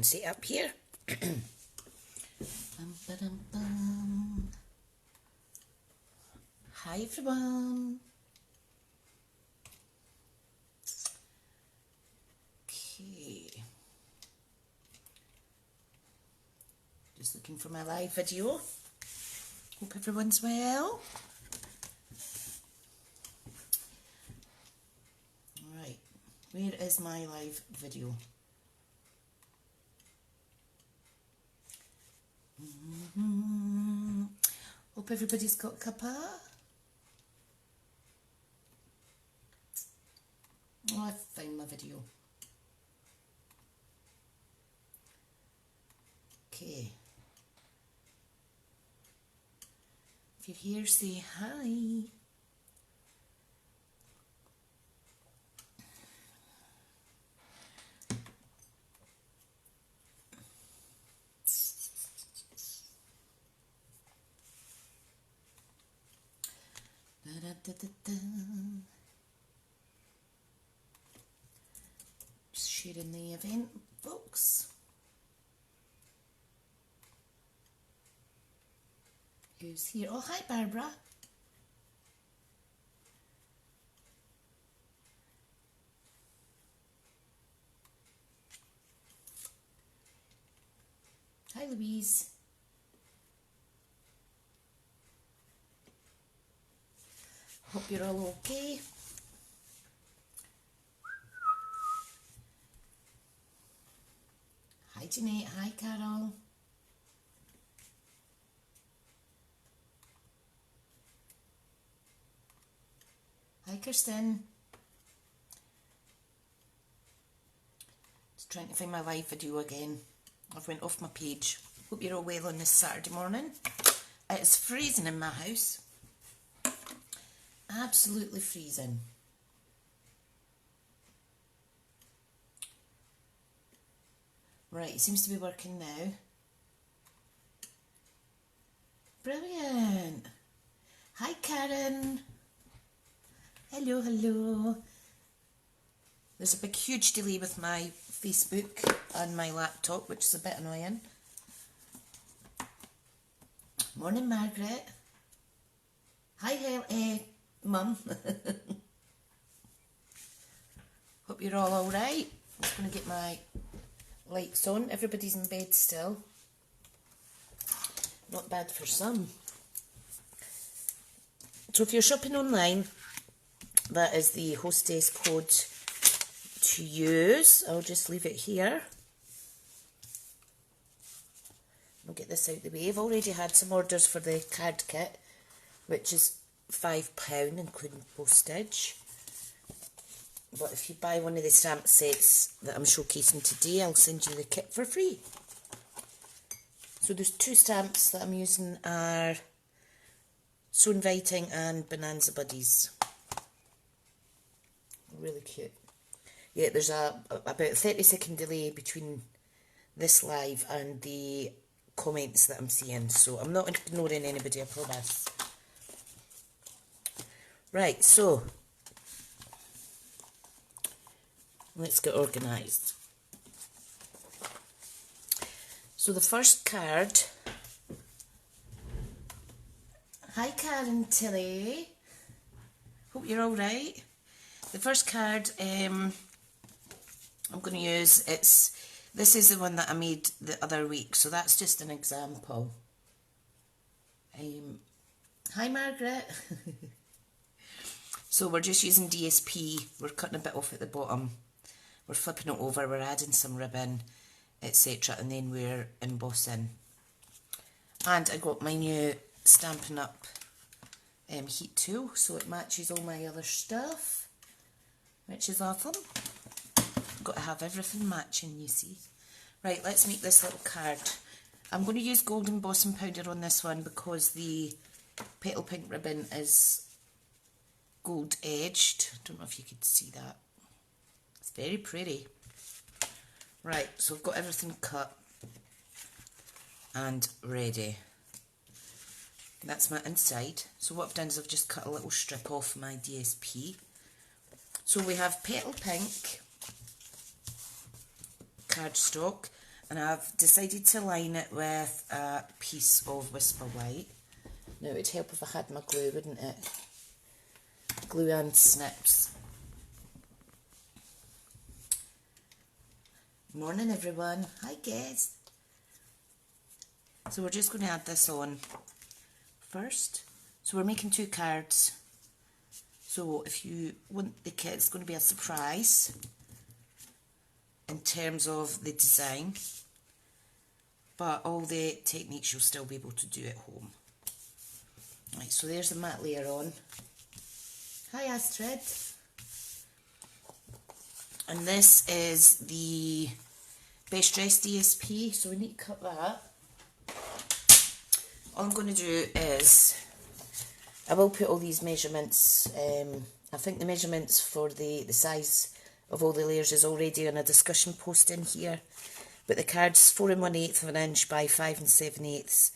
can set up here. Hi everyone. Okay. Just looking for my live video. Hope everyone's well. Right, where is my live video? Hope everybody's got cuppa. Oh, I found my video. Okay. If you're here, say hi. Just sharing the event, folks. Who's here? Oh, hi, Barbara. Hi, Louise. Hope you're all okay. Hi, Jeanette. Hi, Carol. Hi, Kirsten. Just trying to find my live video again. I've went off my page. Hope you're all well on this Saturday morning. It's freezing in my house. Absolutely freezing. Right, it seems to be working now. Brilliant. Hi, Karen. Hello, hello. There's a big, huge delay with my Facebook and my laptop, which is a bit annoying. Morning, Margaret. Hi, Mum. Hope you're all alright. I'm just going to get my lights on. Everybody's in bed still. Not bad for some. So if you're shopping online, that is the hostess code to use. I'll just leave it here. I'll get this out of the way. I've already had some orders for the card kit, which is £5, including postage. But if you buy one of the stamp sets that I'm showcasing today, I'll send you the kit for free. So there's two stamps that I'm using are So Inviting and Bonanza Buddies. Really cute. Yeah, there's about a 30-second delay between this live and the comments that I'm seeing, so I'm not ignoring anybody, I promise. Right, so let's get organised. So the first card. Hi, Karen Tilly. Hope you're all right. The first card I'm going to use, this is the one that I made the other week, so that's just an example. Hi, Margaret. So we're just using DSP, we're cutting a bit off at the bottom, we're flipping it over, we're adding some ribbon, etc., and then we're embossing. And I got my new Stampin' Up heat tool, so it matches all my other stuff, which is awesome. Got to have everything matching, you see. Right, let's make this little card. I'm going to use gold embossing powder on this one because the petal pink ribbon is gold edged. Don't know if you could see that. It's very pretty. Right, so I've got everything cut and ready. That's my inside. So what I've done is I've just cut a little strip off my DSP. So we have petal pink cardstock, And I've decided to line it with a piece of Whisper White. Now it would help if I had my glue, wouldn't it? Glue and snips. Morning everyone. Hi guys. So we're just going to add this on first. So we're making 2 cards. So if you want the kit, it's going to be a surprise in terms of the design. But all the techniques you'll still be able to do at home. Right, so there's the matte layer on. Hi Astrid. And this is the Best Dressed DSP, so we need to cut that. All I'm going to do is, I will put all these measurements, I think the measurements for the size of all the layers is already on a discussion post in here. But the card's 4 1/8 of an inch by 5 7/8.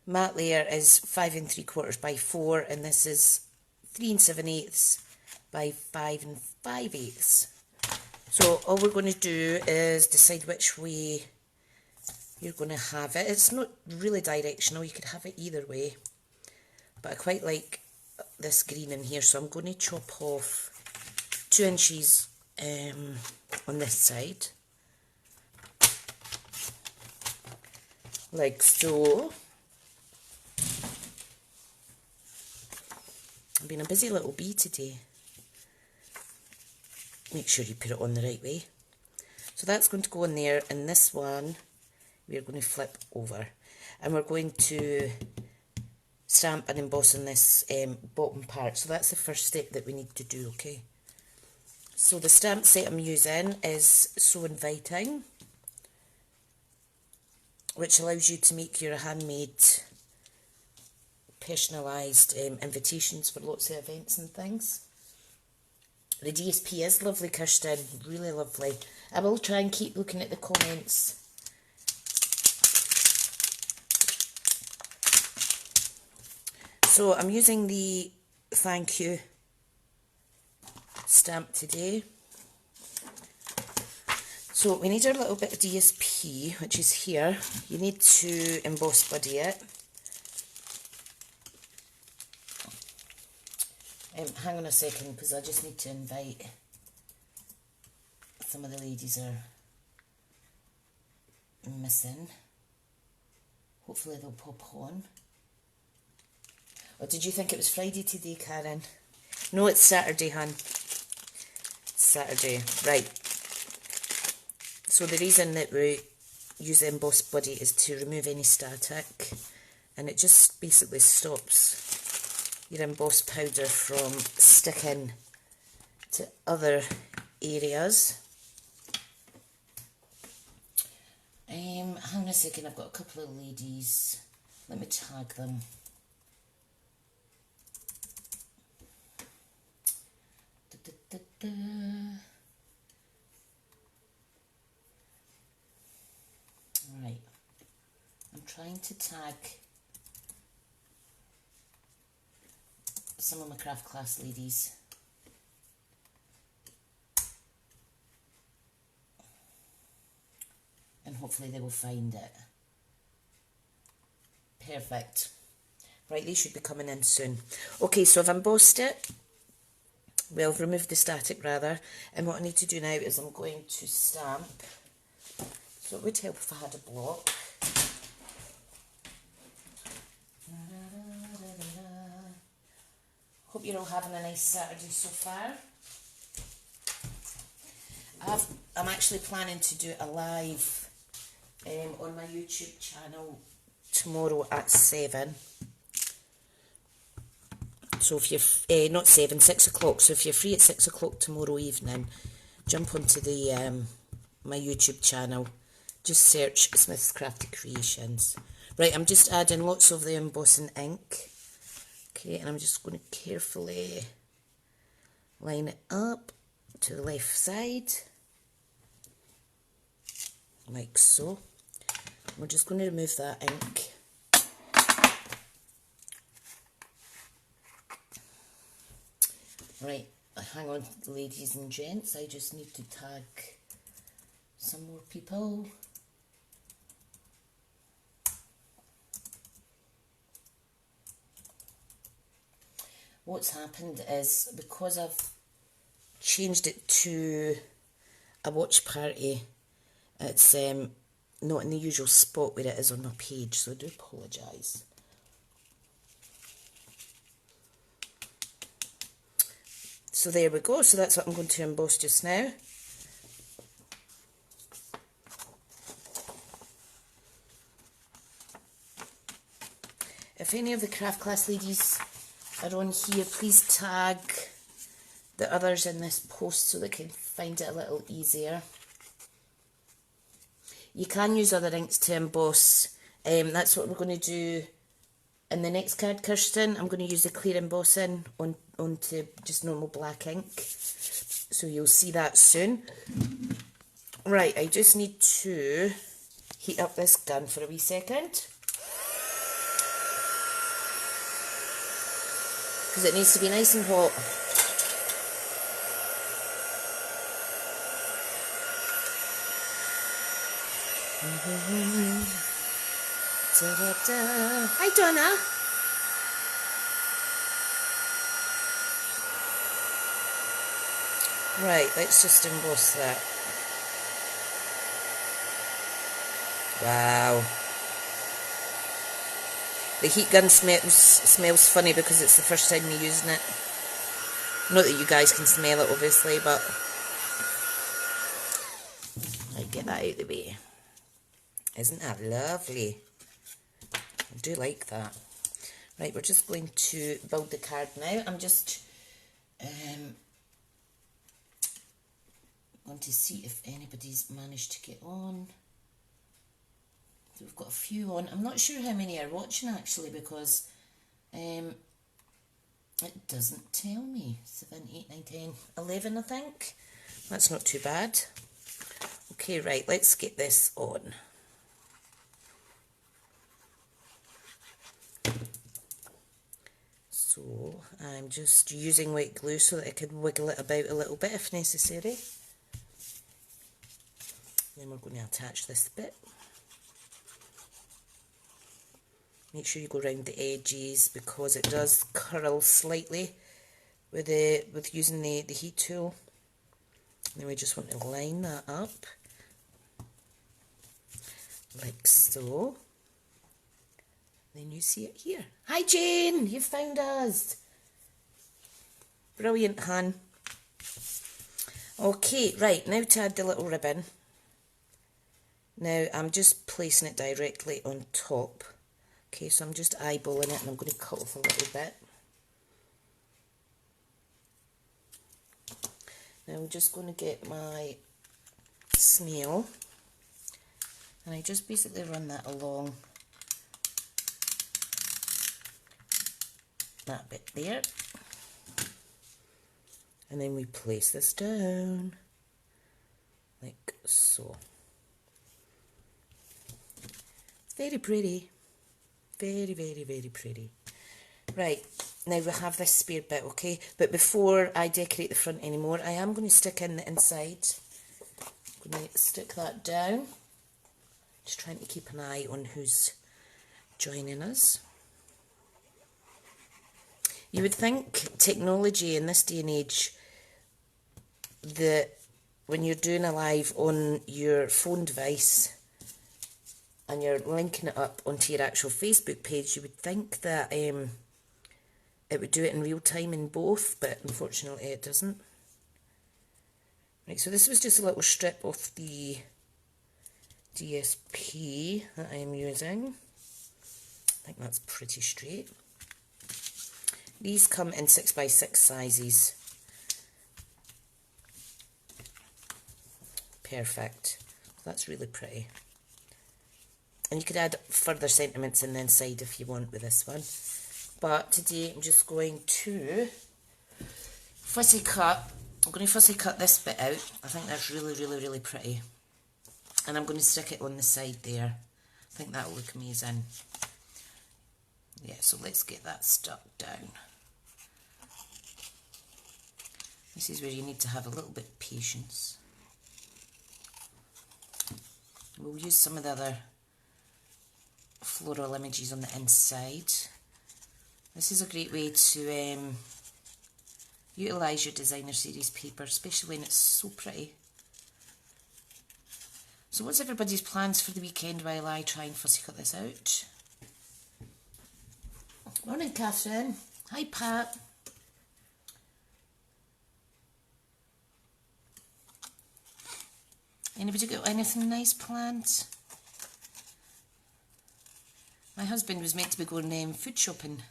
Matte layer is 5 3/4 by 4, and this is 3 7/8 by 5 5/8. So all we're going to do is decide which way you're going to have it. It's not really directional, you could have it either way. But I quite like this green in here, so I'm going to chop off 2 inches on this side. Like so. I've been a busy little bee today. Make sure you put it on the right way. So that's going to go in there, and this one we're going to flip over. And we're going to stamp and emboss on this bottom part. So that's the first step that we need to do, okay? So the stamp set I'm using is So Inviting, which allows you to make your handmade personalised invitations for lots of events and things. The DSP is lovely, Kirsten, really lovely. I will try and keep looking at the comments. So I'm using the Thank You stamp today. So we need our little bit of DSP, which is here. You need to emboss buddy it. Hang on a second, because I just need to invite some of the ladies are missing. Hopefully they'll pop on. Or did you think it was Friday today, Karen? No, it's Saturday, hun. Saturday, right. So the reason that we use the emboss buddy is to remove any static, and it just basically stops your embossed powder from sticking to other areas. Hang on a second, I've got a couple of ladies. Let me tag them. Right, I'm trying to tag some of my craft class ladies. And hopefully they will find it. Perfect. Right, they should be coming in soon. Okay, so I've embossed it. Well, I've removed the static rather. And what I need to do now is I'm going to stamp. So it would help if I had a block. Hope you're all having a nice Saturday so far. I'm actually planning to do a live on my YouTube channel tomorrow at 7. So if you're, not 7, 6 o'clock. So if you're free at 6 o'clock tomorrow evening, jump onto the my YouTube channel. Just search Smith's Crafty Creations. Right, I'm just adding lots of the embossing ink. Okay, and I'm just going to carefully line it up to the left side. Like so. We're just going to remove that ink. Right, hang on ladies and gents, I just need to tag some more people. what's happened is, because I've changed it to a watch party, it's not in the usual spot where it is on my page, so I do apologise. So there we go, so that's what I'm going to emboss just now. If any of the craft class ladies are on here, please tag the others in this post so they can find it a little easier. You can use other inks to emboss. That's what we're going to do in the next card, Kirsten. I'm going to use the clear embossing onto just normal black ink. So you'll see that soon. Right, I just need to heat up this gun for a wee second, because it needs to be nice and hot. Da, da, da. Hi Donna. Right, let's just emboss that. Wow. The heat gun smells funny because it's the first time you're using it. Not that you guys can smell it obviously, but I'd get that out of the way. Isn't that lovely? I do like that. Right, we're just going to build the card now. I'm just going to see if anybody's managed to get on. So we've got a few on. I'm not sure how many are watching actually, because it doesn't tell me. 7, 8, 9, 10, 11 I think. That's not too bad. Okay, right, let's get this on. So I'm just using white glue so that I can wiggle it about a little bit if necessary. Then we're going to attach this bit. Make sure you go around the edges because it does curl slightly with using the heat tool. And then we just want to line that up like so. Then you see it here. Hi Jane, you found us. Brilliant, Han. Okay, right, now to add the little ribbon. Now I'm just placing it directly on top. Okay, so I'm just eyeballing it and I'm going to cut off a little bit. Now I'm just going to get my snail and I just basically run that along that bit there, and then we place this down like so. It's very pretty, very, very, very pretty. Right, now we have this spare bit, okay, but before I decorate the front anymore, I am going to stick in the inside. I'm going to stick that down, just trying to keep an eye on who's joining us. You would think technology in this day and age, that when you're doing a live on your phone device and you're linking it up onto your actual Facebook page, you would think that it would do it in real time in both, but unfortunately it doesn't. Right, so this was just a little strip of the DSP that I am using. I think that's pretty straight. These come in 6x6 sizes. Perfect. That's really pretty. And you could add further sentiments in the inside if you want with this one. But today I'm just going to fussy cut. I'm going to fussy cut this bit out. I think that's really, really, really pretty. And I'm going to stick it on the side there. I think that'll look amazing. Yeah, so let's get that stuck down. This is where you need to have a little bit of patience. We'll use some of the other floral images on the inside. This is a great way to Utilise your designer series paper, especially when it's so pretty. So what's everybody's plans for the weekend while I try and fussy cut this out? Morning, Catherine. Hi, Pat. Anybody got anything nice planned? My husband was meant to be going food shopping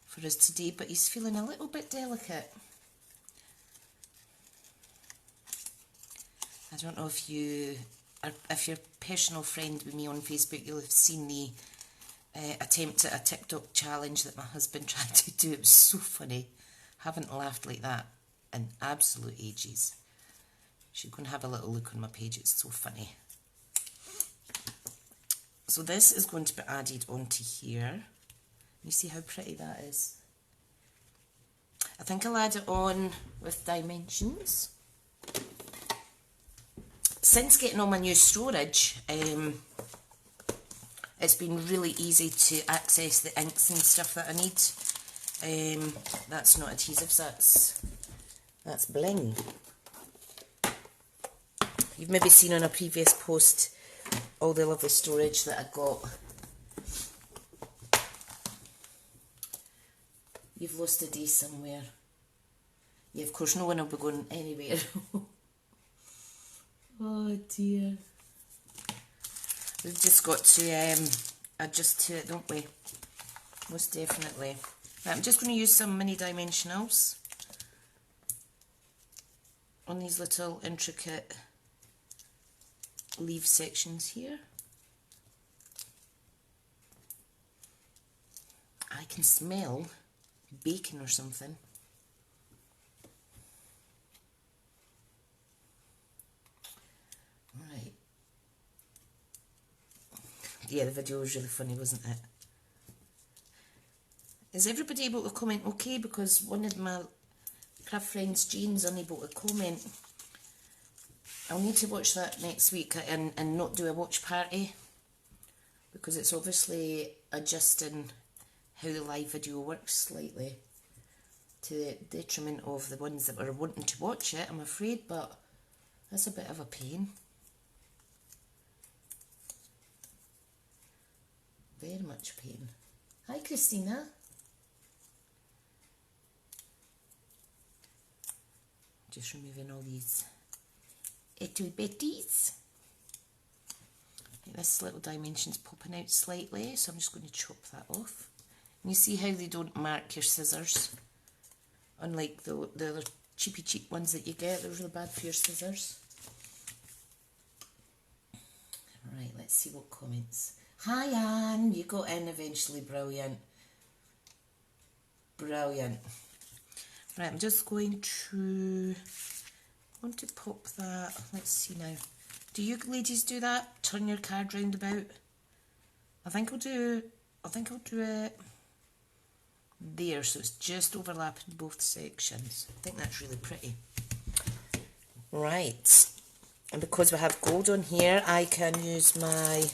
for us today, but he's feeling a little bit delicate. I don't know if you're a personal friend with me on Facebook, you'll have seen the attempt at a TikTok challenge that my husband tried to do. It was so funny. Haven't laughed like that in absolute ages. You should go and have a little look on my page, it's so funny. So this is going to be added onto here. You see how pretty that is? I think I'll add it on with dimensions. Since getting all my new storage, it's been really easy to access the inks and stuff that I need. That's not adhesives, that's bling. You've maybe seen on a previous post all the lovely storage that I got. You've lost a day somewhere. Yeah, of course, no one will be going anywhere. Oh dear. We've just got to adjust to it, don't we? Most definitely. Right, I'm just going to use some mini dimensionals on these little intricate leaf sections here. I can smell bacon or something. Right. Yeah, the video was really funny, wasn't it? Is everybody able to comment okay? Because one of my craft friends, Jane's, unable to comment. I'll need to watch that next week and not do a watch party, because it's obviously adjusting how the live video works slightly to the detriment of the ones that were wanting to watch it, I'm afraid, but that's a bit of a pain. Very much pain. Hi, Christina. Just removing all these itty bitties. This little dimension's popping out slightly, so I'm just going to chop that off. And you see how they don't mark your scissors, unlike the other cheap ones that you get. They're really bad for your scissors. Right, let's see what comments. Hi Anne, you got in eventually, brilliant. Brilliant. Right, I'm just going to pop that. Let's see now. Do you ladies do that? Turn your card round about. I think I'll do it there, so it's just overlapping both sections. I think that's really pretty. Right, and because we have gold on here, I can use my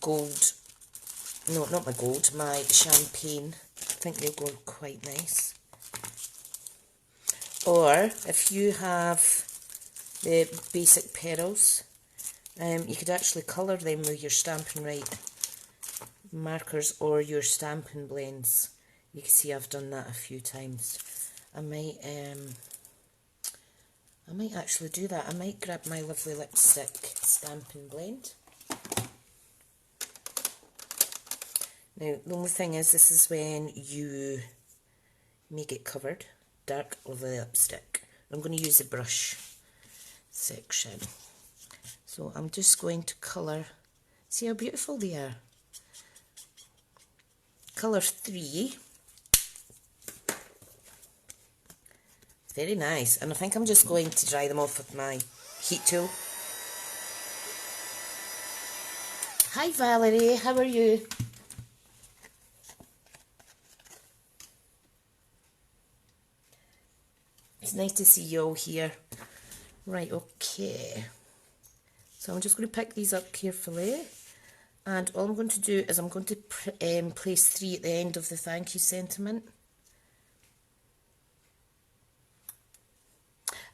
gold. No, not my gold. My champagne. I think they'll go quite nice. Or if you have the basic pearls, you could actually colour them with your Stampin' Right markers or your Stampin' blends. You can see I've done that a few times. I might actually do that. I might grab my lovely lipstick Stampin' blend. Now, the only thing is, this is when you make it covered. Dark lovely lipstick. I'm going to use the brush section. So I'm just going to colour. See how beautiful they are. Colour 3. Very nice. And I think I'm just going to dry them off with my heat tool. Hi Valerie, how are you? It's nice to see you all here. Right, okay. So I'm just going to pick these up carefully. And all I'm going to do is I'm going to place 3 at the end of the thank you sentiment.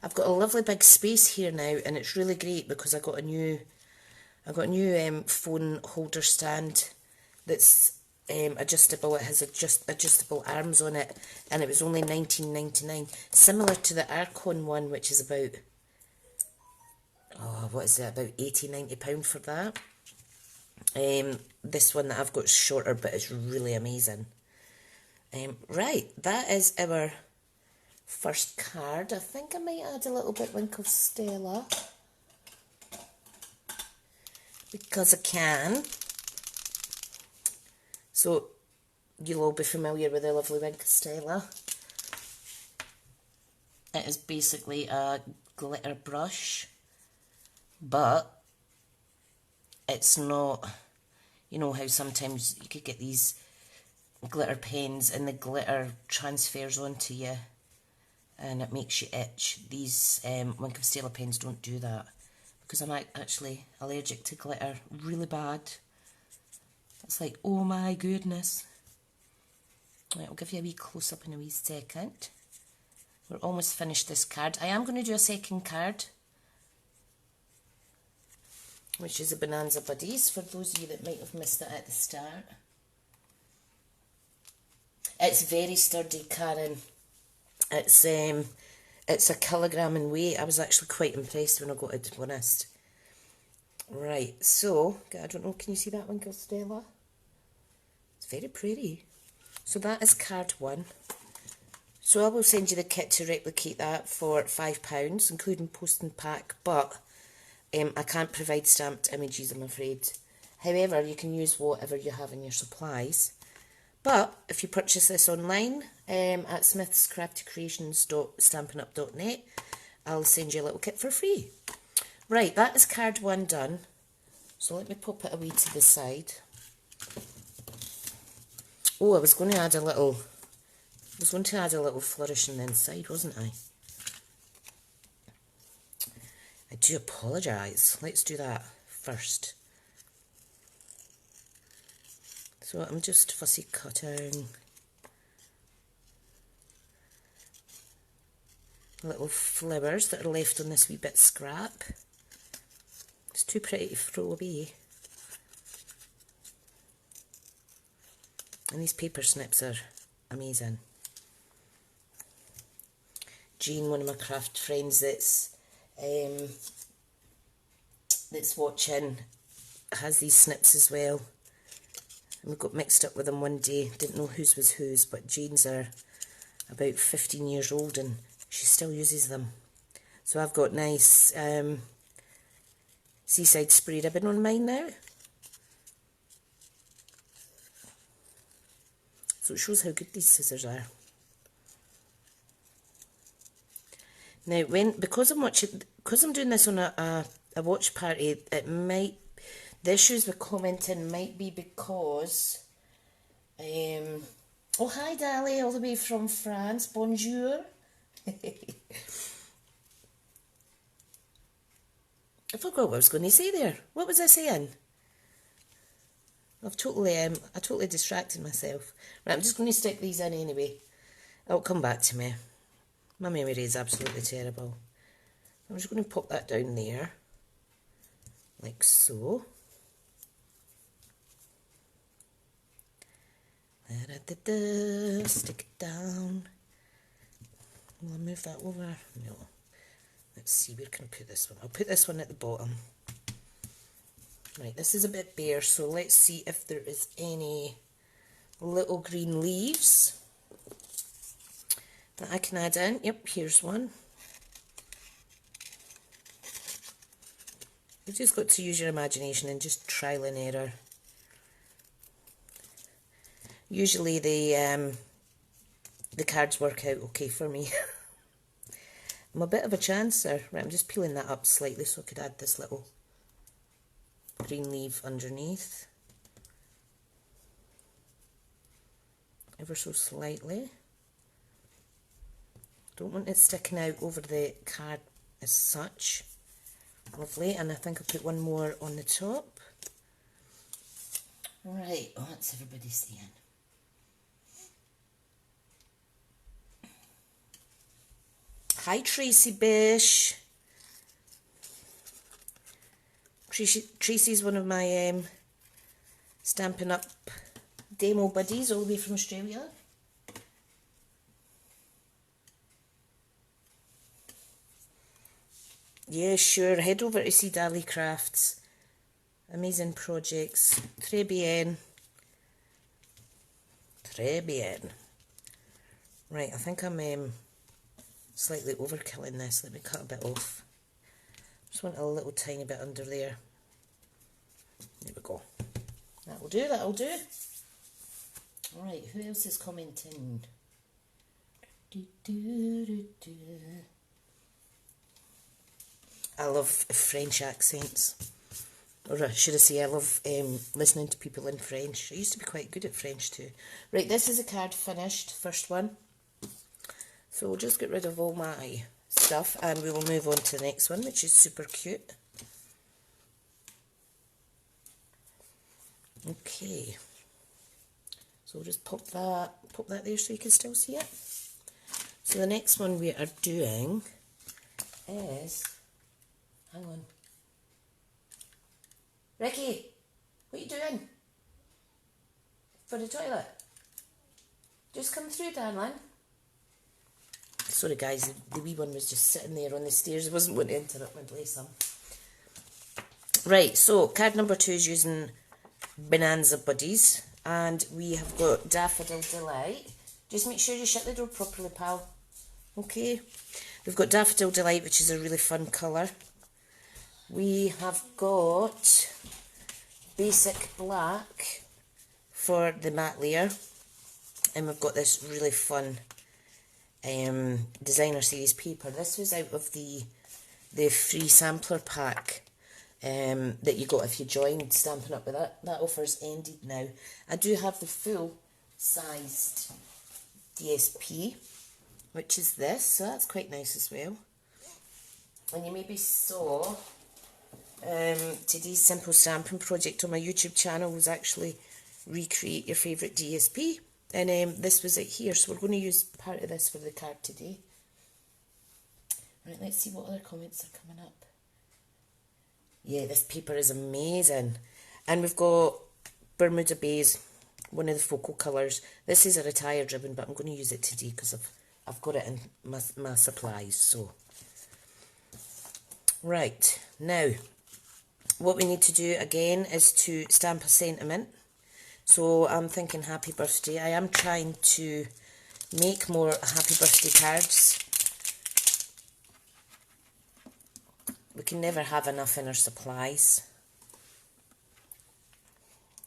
I've got a lovely big space here now, and it's really great because I got a new phone holder stand that's adjustable. It has adjustable arms on it, and it was only $19.99, similar to the Arcon one, which is about, oh, what is it, about £80–90 for that. This one that I've got is shorter, but it's really amazing. Right, that is our first card. I think I might add a little bit Winkle Stella, because I can. So, you'll all be familiar with the lovely Winkle Stella. It is basically a glitter brush, but it's not, you know how sometimes you could get these glitter pens and the glitter transfers onto you and it makes you itch. These Winkle Stella pens don't do that, because I'm actually allergic to glitter really bad. It's like, oh my goodness. Right, I'll give you a wee close up in a wee second. We're almost finished this card. I am going to do a second card, which is a Bonanza Buddies, for those of you that might have missed it at the start. It's very sturdy, Karen. It's a kilogram in weight. I was actually quite impressed when I got it, to be honest. Right, so, I don't know, can you see that Winkle Stella? It's very pretty. So that is card one. So I will send you the kit to replicate that for £5, including post and pack, but I can't provide stamped images, I'm afraid. However, you can use whatever you have in your supplies. But if you purchase this online at smithscraftycreations.stampinup.net, I'll send you a little kit for free. Right, that is card one done. So let me pop it away to the side. Oh, I was going to add a little flourish on the inside, wasn't I? I do apologise. Let's do that first. So I'm just fussy cutting little flowers that are left on this wee bit scrap. It's too pretty to throw away. And these paper snips are amazing. Jean, one of my craft friends that's watching, has these snips as well. And we got mixed up with them one day. Didn't know whose was whose, but Jean's are about 15 years old and she still uses them. So I've got nice Seaside spray ribbon on mine now. So it shows how good these scissors are. Now, because I'm doing this on a watch party, the issues with commenting might be because, oh hi Dali, all the way from France, bonjour. I forgot what I was going to say there. What was I saying? I totally distracted myself. Right, I'm just going to stick these in anyway. It'll come back to me. My memory is absolutely terrible. I'm just going to pop that down there, like so. Stick it down. Will I move that over? No. Let's see, where can I put this one? I'll put this one at the bottom. Right, this is a bit bare, so let's see if there is any little green leaves that I can add in. Yep, here's one. You've just got to use your imagination and just trial and error. Usually the cards work out okay for me. I'm a bit of a chancer. Right, I'm just peeling that up slightly so I could add this little green leaf underneath. Ever so slightly. Don't want it sticking out over the card as such. Lovely, and I think I'll put one more on the top. Right, what's everybody saying? Hi Tracy Bish. Tracy's one of my Stampin' Up demo buddies all the way from Australia. Yeah, sure. Head over to see Dali Crafts. Amazing projects. Très bien. Très bien. Right, I think I'm slightly overkilling this. Let me cut a bit off. Just want a little tiny bit under there. There we go. That'll do, that'll do. Alright, who else is commenting? I love French accents. Or should I say, I love listening to people in French. I used to be quite good at French too. Right, this is a card finished, first one. So we'll just get rid of all my stuff and we will move on to the next one, which is super cute. Okay. So we'll just pop that there so you can still see it. So the next one we are doing is, hang on. Ricky, what are you doing? For the toilet? Just come through, darling. Sorry guys, the wee one was just sitting there on the stairs. I wasn't going to interrupt my bless him. Right, so card number 2 is using Bonanza Buddies. And we have got Daffodil Delight. Just make sure you shut the door properly, pal. Okay. We've got Daffodil Delight, which is a really fun colour. We have got Basic Black for the matte layer. And we've got this really fun designer series paper. This was out of the free sampler pack that you got if you joined Stampin' Up with that. That offer's ended now. I do have the full sized DSP, which is this, so that's quite nice as well. And you maybe saw today's Simple Stampin' project on my YouTube channel was actually recreate your favourite DSP. And this was it here, so we're going to use part of this for the card today. Right, let's see what other comments are coming up. Yeah, this paper is amazing. And we've got Bermuda Bays, one of the focal colours. This is a retired ribbon, but I'm going to use it today because I've got it in my supplies. So, right, now, what we need to do again is to stamp a sentiment. So I'm thinking happy birthday. I am trying to make more happy birthday cards. We can never have enough in our supplies.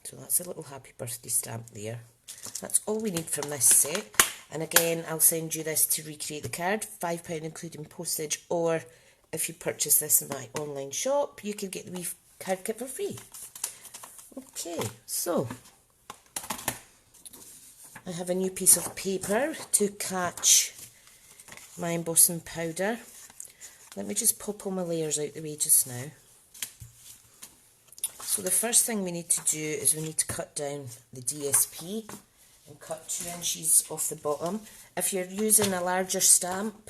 So that's a little happy birthday stamp there. That's all we need from this set. And again, I'll send you this to recreate the card, £5 including postage, or if you purchase this in my online shop, you can get the wee card kit for free. Okay, so I have a new piece of paper to catch my embossing powder. Let me just pop all my layers out the way just now. So the first thing we need to do is we need to cut down the DSP and cut 2 inches off the bottom. If you're using a larger stamp,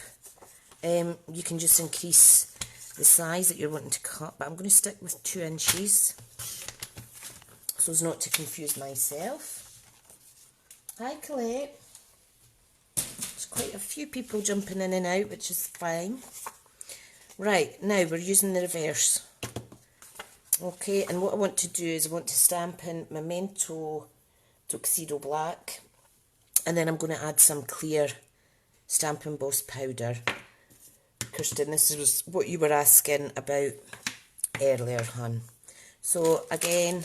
you can just increase the size that you're wanting to cut, but I'm going to stick with 2 inches so as not to confuse myself. Hi Colette. There's quite a few people jumping in and out, which is fine. Right, now we're using the reverse. Okay, and what I want to do is I want to stamp in Memento Tuxedo Black, and then I'm going to add some clear Stamp Emboss powder. Kirsten, this was what you were asking about earlier, hon. So again,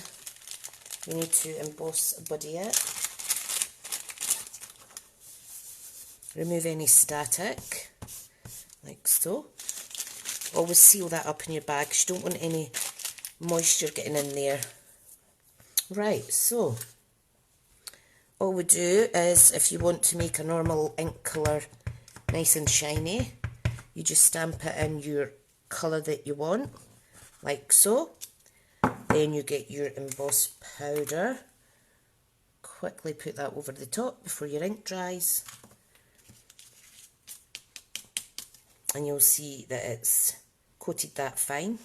we need to emboss buddy it. Remove any static, like so. Always seal that up in your bag because you don't want any moisture getting in there. Right, so all we do is, if you want to make a normal ink colour nice and shiny, you just stamp it in your colour that you want, like so. Then you get your emboss powder, quickly put that over the top before your ink dries. and you'll see that it's coated that fine.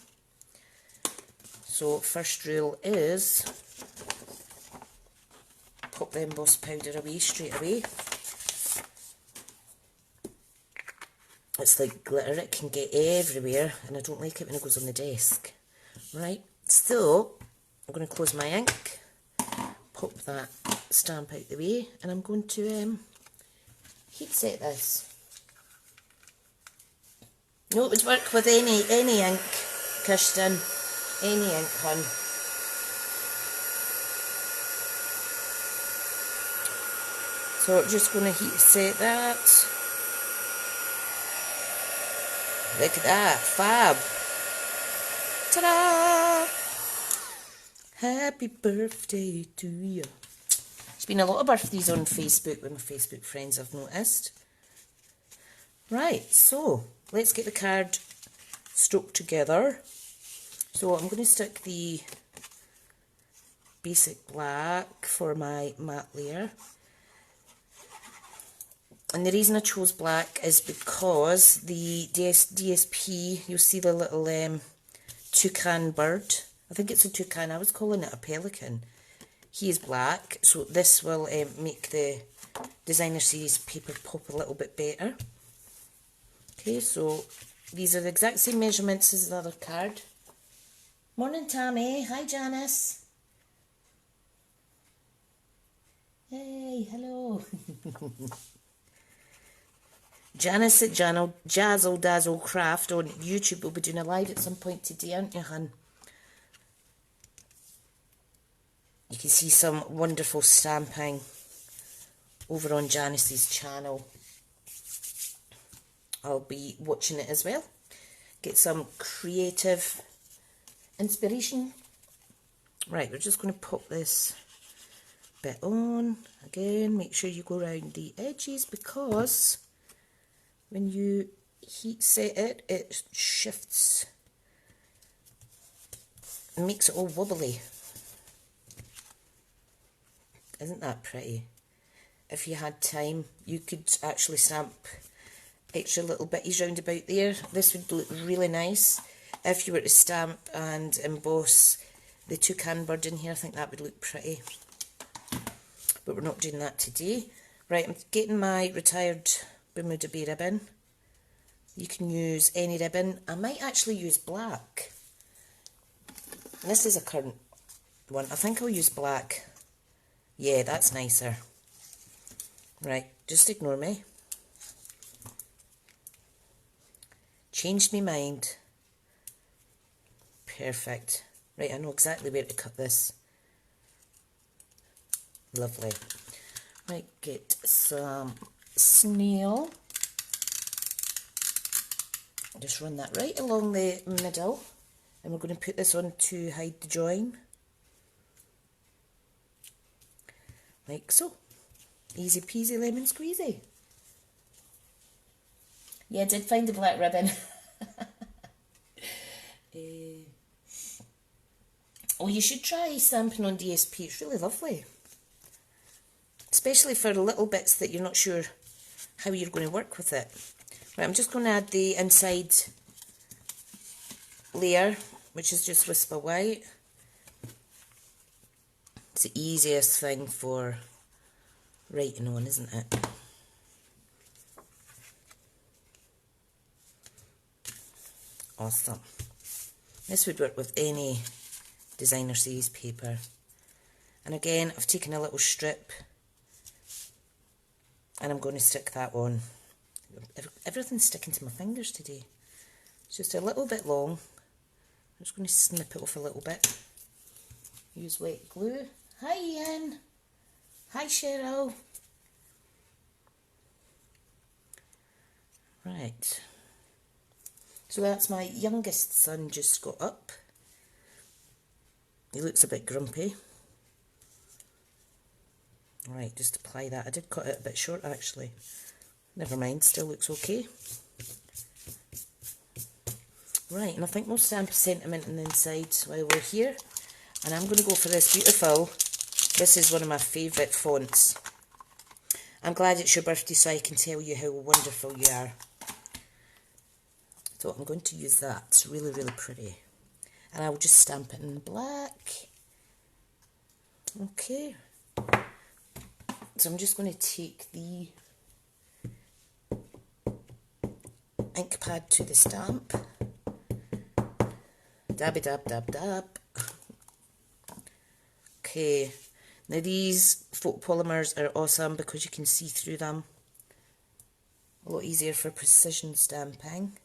So first rule is pop the embossed powder away straight away. It's like glitter, it can get everywhere, and I don't like it when it goes on the desk. Right, so I'm going to close my ink, pop that stamp out the way, and I'm going to heat set this. No, it would work with any ink, Kirsten, any ink, hun. So I'm just going to heat set that. Look at that, fab. Ta-da! Happy birthday to you. There's been a lot of birthdays on Facebook with my Facebook friends, I've noticed. Right, so let's get the card stroked together. So I'm going to stick the basic black for my matte layer. And the reason I chose black is because the DSP, you'll see the little toucan bird. I think it's a toucan, I was calling it a pelican. He is black, so this will make the designer series paper pop a little bit better. Okay, so these are the exact same measurements as the other card. Morning, Tammy. Hi, Janice. Hey, hello. Janice at Jazzle Dazzle Craft on YouTube will be doing a live at some point today, aren't you, hun? You can see some wonderful stamping over on Janice's channel. I'll be watching it as well. Get some creative inspiration. Right, we're just going to pop this bit on. Again, make sure you go around the edges because when you heat set it, it shifts and makes it all wobbly. Isn't that pretty? If you had time, you could actually stamp extra little bitties round about there. This would look really nice. If you were to stamp and emboss the toucan bird in here, I think that would look pretty. But we're not doing that today. Right, I'm getting my retired Bermuda Bay ribbon. You can use any ribbon. I might actually use black. And this is a current one. I think I'll use black. Yeah, that's nicer. Right, just ignore me. Changed my mind. Perfect. Right, I know exactly where to cut this. Lovely. Right, get some snail. Just run that right along the middle. And we're going to put this on to hide the join. Like so. Easy peasy lemon squeezy. Yeah, I did find a black ribbon. Oh, you should try stamping on DSP. It's really lovely. Especially for little bits that you're not sure how you're going to work with it. Right, I'm just going to add the inside layer, which is just Whisper White. It's the easiest thing for writing on, isn't it? Awesome. This would work with any designer series paper. And again, I've taken a little strip and I'm going to stick that on. Everything's sticking to my fingers today. It's just a little bit long. I'm just going to snip it off a little bit. Use wet glue. Hi Ian. Hi Cheryl. Right. So that's my youngest son just got up. He looks a bit grumpy. Right, just apply that. I did cut it a bit short actually. Never mind, still looks okay. Right, and I think we'll stamp sentiment on the inside while we're here. And I'm going to go for this beautiful, this is one of my favourite fonts. I'm glad it's your birthday so I can tell you how wonderful you are. So I'm going to use that. It's really, really pretty. And I'll just stamp it in black. Okay. So I'm just going to take the ink pad to the stamp. Dabby dab dab dab. Okay. Now these photopolymers are awesome because you can see through them. A lot easier for precision stamping.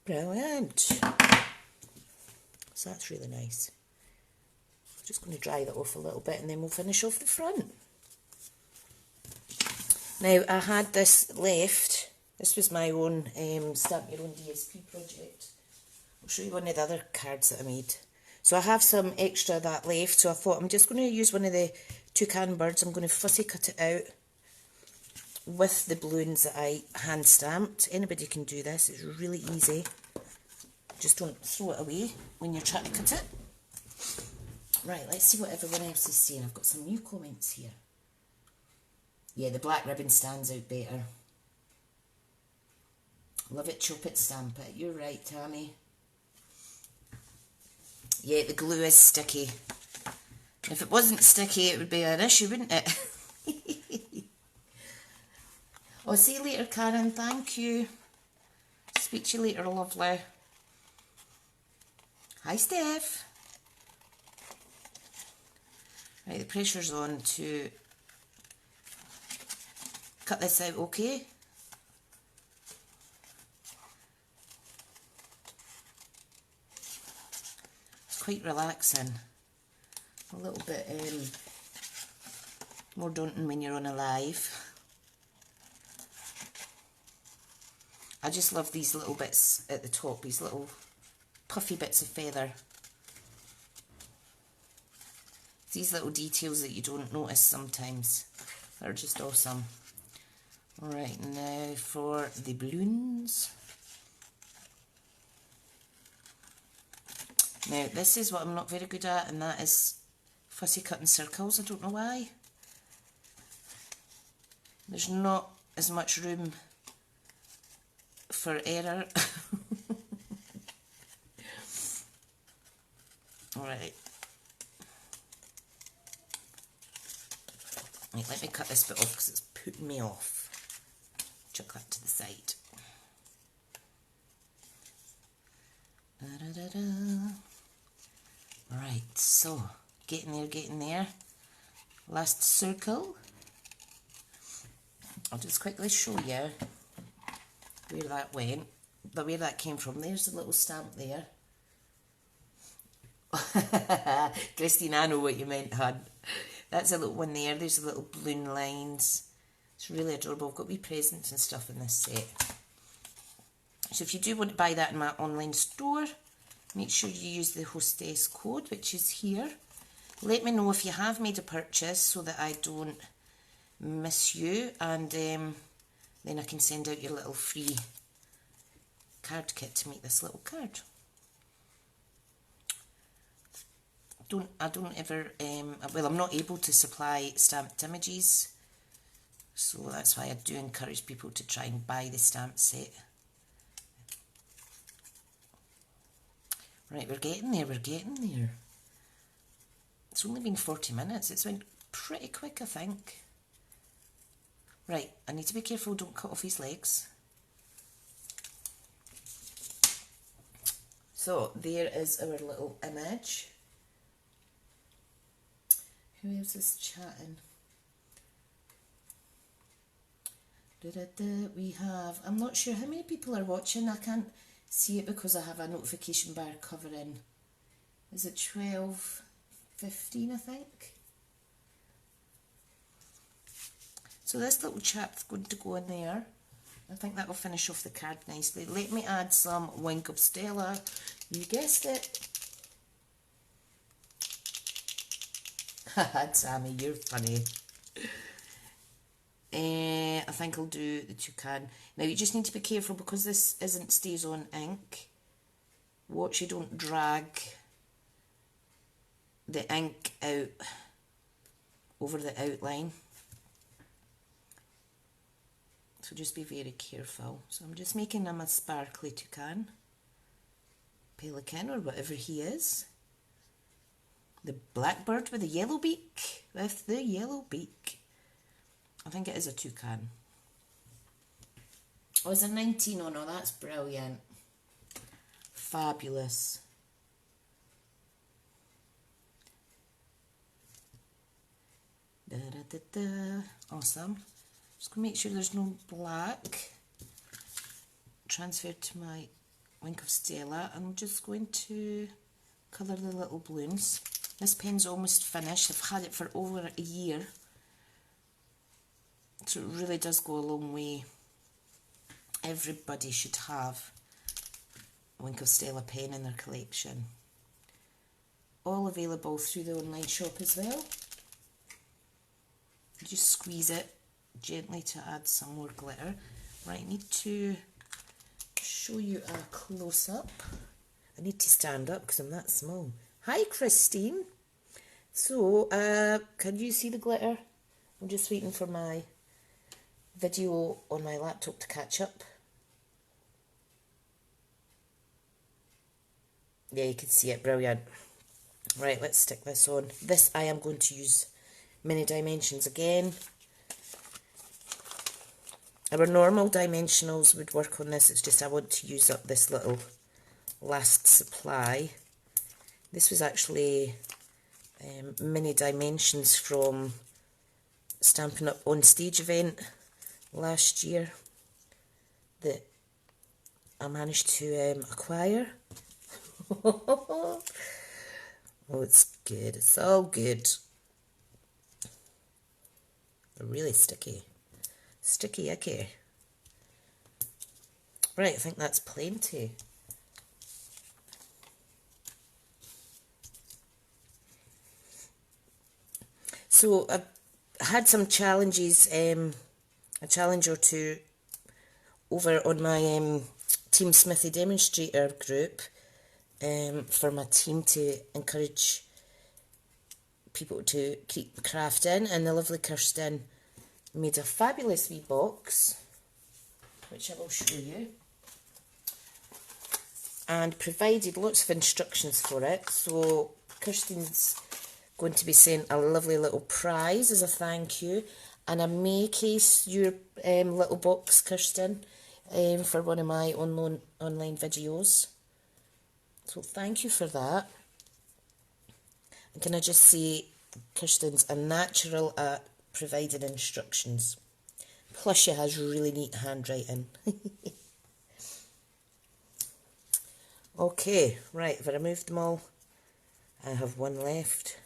Brilliant. So that's really nice. Just going to dry that off a little bit and then we'll finish off the front. Now I had this left. This was my own Stamp Your Own DSP project. I'll show you one of the other cards that I made. So I have some extra of that left, so I thought I'm just going to use one of the toucan birds. I'm going to fussy cut it out with the balloons that I hand stamped. Anybody can do this, it's really easy. Just don't throw it away when you're trying to cut it. Right, let's see what everyone else is saying. I've got some new comments here. Yeah, the black ribbon stands out better. Love it, chop it, stamp it. You're right, Tammy. Yeah, the glue is sticky. If it wasn't sticky, it would be an issue, wouldn't it? I'll see you later, Karen. Thank you. Speak to you later, lovely. Hi, Steph. Right, the pressure's on to cut this out, okay? It's quite relaxing. A little bit more daunting when you're on a live. I just love these little bits at the top, these little puffy bits of feather. These little details that you don't notice sometimes. They're just awesome. Alright, now for the balloons. Now this is what I'm not very good at, and that is fussy cutting circles. I don't know why. There's not as much room for error. Alright. Right, let me cut this bit off because it's putting me off. Chuck that to the side. Right, so getting there. Last circle. I'll just quickly show you where that went, where that came from. There's a little stamp there. Christine, I know what you meant, hon. That's a little one there. There's a little balloon lines. It's really adorable. I've got wee presents and stuff in this set. So if you do want to buy that in my online store, make sure you use the hostess code, which is here. Let me know if you have made a purchase so that I don't miss you, and then I can send out your little free card kit to make this little card. I don't ever, well, I'm not able to supply stamped images, so that's why I do encourage people to try and buy the stamp set. Right, we're getting there. It's only been 40 minutes. It's been pretty quick, I think. Right, I need to be careful, don't cut off his legs. So, there is our little image. Who else is chatting? We have, I'm not sure how many people are watching. I can't see it because I have a notification bar covering. Is it 12, 15, I think? So this little chap's going to go in there. I think that will finish off the card nicely. Let me add some Wink of Stella. You guessed it. Haha, Tammy, you're funny. I think I'll do the toucan. Now you just need to be careful because this isn't stays on ink. Watch you don't drag the ink out over the outline. So just be very careful. So I'm just making him a sparkly toucan, pelican or whatever he is. The blackbird with the yellow beak, with the yellow beak. I think it is a toucan. Oh, it's a 19. Oh no, that's brilliant. Fabulous. Da, da, da, da. Awesome. Just going to make sure there's no black. Transfer to my Wink of Stella. I'm just going to colour the little balloons. This pen's almost finished. I've had it for over a year. So it really does go a long way. Everybody should have a Wink of Stella pen in their collection. All available through the online shop as well. Just squeeze it gently to add some more glitter. Right, I need to show you a close-up. I need to stand up because I'm that small. Hi, Christine. So, can you see the glitter? I'm just waiting for my video on my laptop to catch up. Yeah, you can see it. Brilliant. Right, let's stick this on. This I am going to use mini dimensions again. Our normal dimensionals would work on this. It's just I want to use up this little last supply. This was actually mini dimensions from Stampin' Up on Stage event last year that I managed to acquire. Oh, it's good. It's all good. They're really sticky. Sticky icky. Right, I think that's plenty. So I've had some challenges, a challenge or two over on my Team Smithy demonstrator group for my team to encourage people to keep crafting, and the lovely Kirsten made a fabulous wee box, which I will show you, and provided lots of instructions for it. So Kirsten's going to be sent a lovely little prize as a thank you, and I may case your little box, Kirsten, for one of my online videos. So thank you for that. And can I just say, Kirsten's a natural at providing instructions. Plus she has really neat handwriting. Okay, right, have I removed them all? I have one left.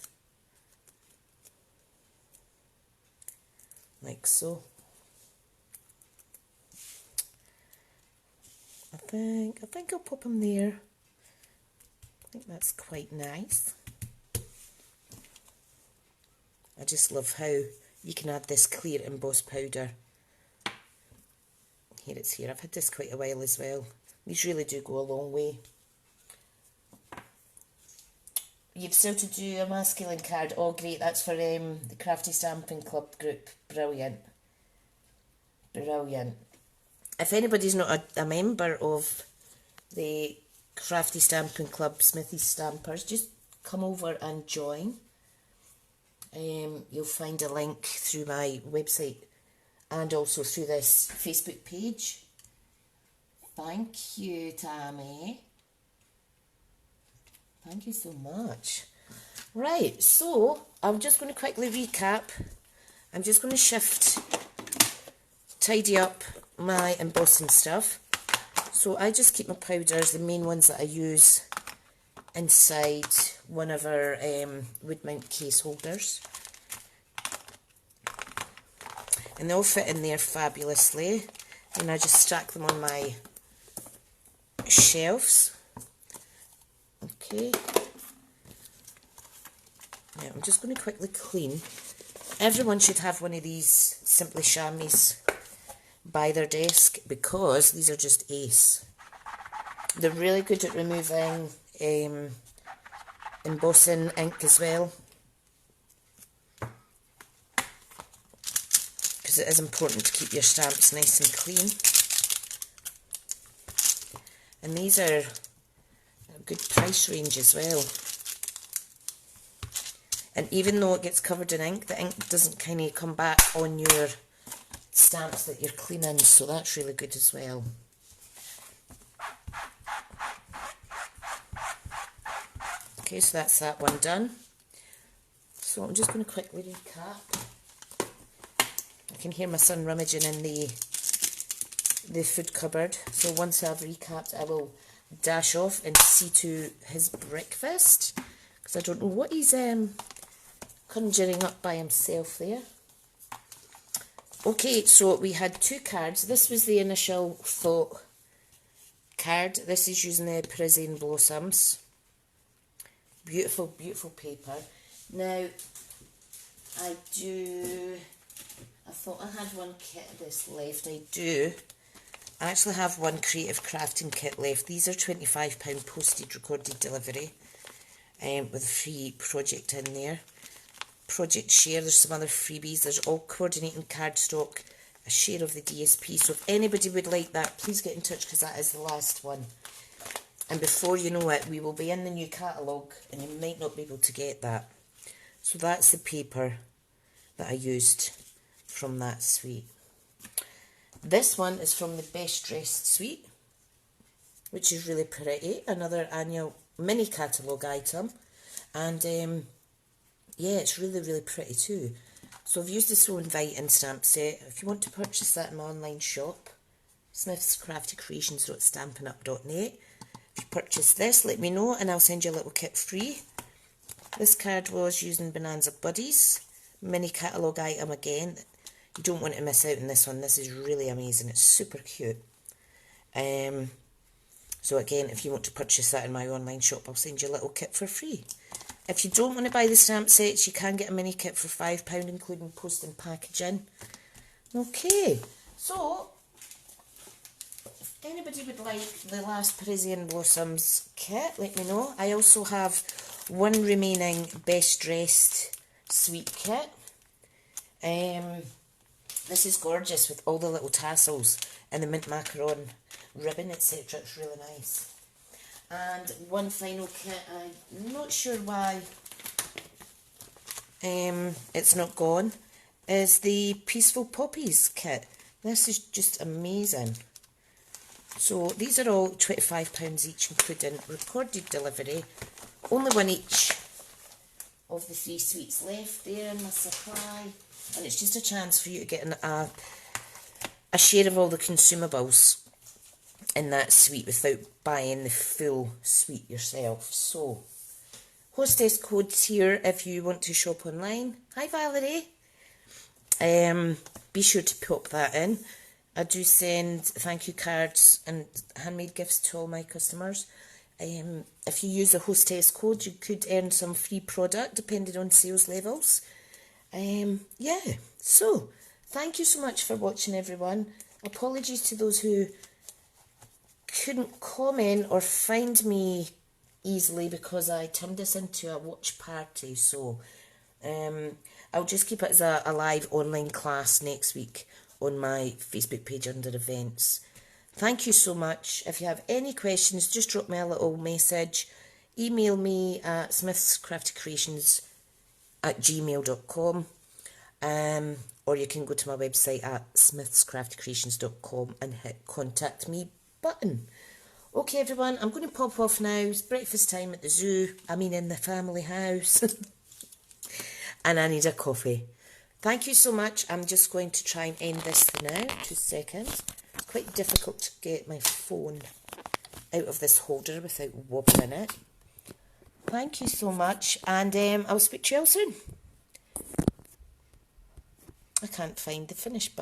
Like so. I think I'll pop them there. I think that's quite nice. I just love how you can add this clear embossed powder. Here it's here. I've had this quite a while as well. These really do go a long way. You've still to do a masculine card. Oh great, that's for the Crafty Stampin' Club group. Brilliant. Brilliant. If anybody's not a member of the Crafty Stampin' Club Smithy Stampers, just come over and join. You'll find a link through my website and also through this Facebook page. Thank you, Tammy. Thank you so much. Right, so I'm just going to quickly recap. I'm just going to tidy up my embossing stuff. So I just keep my powders, the main ones that I use, inside one of our wood mount case holders. And they all fit in there fabulously. And I just stack them on my shelves. Okay. Now I'm just going to quickly clean. Everyone should have one of these Simply Chamois by their desk because these are just ace. They're really good at removing embossing ink as well. Because because it is important to keep your stamps nice and clean. And these are a good price range as well. And even though it gets covered in ink, the ink doesn't kind of come back on your stamps that you're cleaning, so that's really good as well. Okay, so that's that one done. So I'm just going to quickly recap. I can hear my son rummaging in the food cupboard. So once I've recapped, I will dash off and see to his breakfast, because I don't know what he's conjuring up by himself there. Okay, so we had 2 cards. This was the initial thought card. This is using the Parisian Blossoms. Beautiful, beautiful paper. Now, I thought I had one kit of this left. I do. I actually have one creative crafting kit left. These are £25 postage recorded delivery with a free project in there. Project share, there's some other freebies. There's all coordinating cardstock, a share of the DSP. So if anybody would like that, please get in touch, because that is the last one. And before you know it, we will be in the new catalogue and you might not be able to get that. So that's the paper that I used from that suite. This one is from the Best Dressed suite, which is really pretty. Another annual mini catalogue item. And yeah, it's really, really pretty too. So I've used the So Inviting stamp set. If you want to purchase that in my online shop, smithscraftycreations.stampinup.net. If you purchase this, let me know and I'll send you a little kit free. This card was using Bonanza Buddies. Mini catalogue item again. You don't want to miss out on this one. This is really amazing. It's super cute. So again, if you want to purchase that in my online shop, I'll send you a little kit for free. If you don't want to buy the stamp sets, you can get a mini kit for £5, including post and packaging. Okay, so if anybody would like the last Parisian Blossoms kit, let me know. I also have one remaining Best Dressed suite kit. This is gorgeous with all the little tassels and the mint macaron ribbon, etc. It's really nice. And one final kit, I'm not sure why it's not gone, is the Peaceful Poppies kit. This is just amazing. So these are all £25 each, including recorded delivery. Only one each of the 3 suites left there in my supply. And it's just a chance for you to get a share of all the consumables in that suite without buying the full suite yourself. So, hostess codes here if you want to shop online. Hi Valerie. Be sure to pop that in. I do send thank you cards and handmade gifts to all my customers. If you use a hostess code, you could earn some free product depending on sales levels. Yeah, so thank you so much for watching, everyone. Apologies to those who couldn't comment or find me easily because I turned this into a watch party. So I'll just keep it as a live online class next week on my Facebook page under events. Thank you so much. If you have any questions, just drop me a little message. Email me at smithscraftycreations@gmail.com, or you can go to my website at smithscraftycreations.com and hit contact me button. Okay everyone, I'm going to pop off now. It's breakfast time at the zoo, in the family house. And I need a coffee. Thank you so much. I'm just going to try and end this now. 2 seconds. It's quite difficult to get my phone out of this holder without wobbling it. Thank you so much, and I'll speak to you all soon. I can't find the finish button.